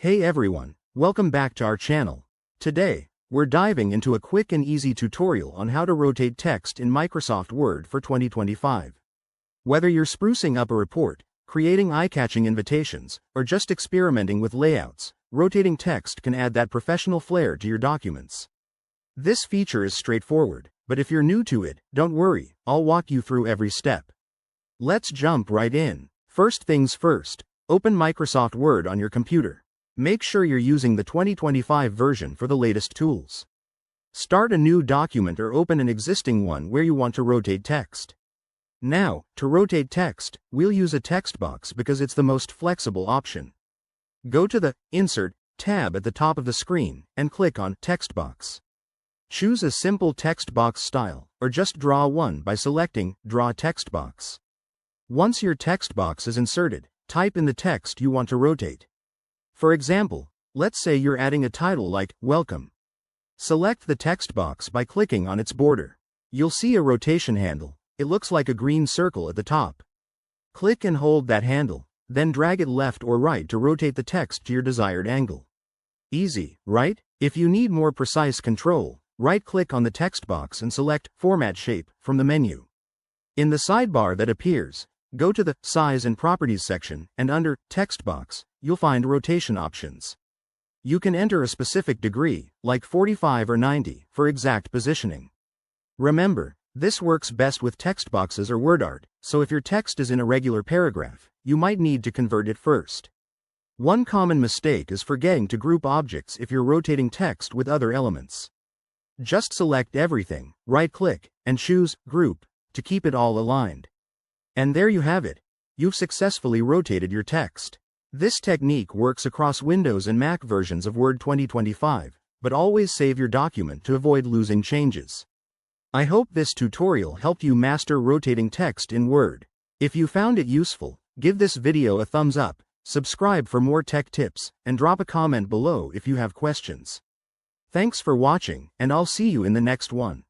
Hey everyone, welcome back to our channel. Today, we're diving into a quick and easy tutorial on how to rotate text in Microsoft Word for 2025. Whether you're sprucing up a report, creating eye-catching invitations, or just experimenting with layouts, rotating text can add that professional flair to your documents. This feature is straightforward, but if you're new to it, don't worry, I'll walk you through every step. Let's jump right in. First things first, open Microsoft Word on your computer. Make sure you're using the 2025 version for the latest tools. Start a new document or open an existing one where you want to rotate text. Now, to rotate text, we'll use a text box because it's the most flexible option. Go to the Insert tab at the top of the screen and click on Text Box. Choose a simple text box style, or just draw one by selecting Draw Text Box. Once your text box is inserted, type in the text you want to rotate. For example, let's say you're adding a title like Welcome. Select the text box by clicking on its border. You'll see a rotation handle. It looks like a green circle at the top. Click and hold that handle, then drag it left or right to rotate the text to your desired angle. Easy, right? If you need more precise control, right-click on the text box and select Format Shape from the menu. In the sidebar that appears, go to the Size and Properties section, and under Text Box, you'll find rotation options. You can enter a specific degree, like 45 or 90, for exact positioning. Remember, this works best with text boxes or word art, so if your text is in a regular paragraph, you might need to convert it first. One common mistake is forgetting to group objects if you're rotating text with other elements. Just select everything, right-click, and choose Group to keep it all aligned. And there you have it. You've successfully rotated your text. This technique works across Windows and Mac versions of Word 2025, but always save your document to avoid losing changes. I hope this tutorial helped you master rotating text in Word. If you found it useful, give this video a thumbs up, subscribe for more tech tips, and drop a comment below if you have questions. Thanks for watching, and I'll see you in the next one.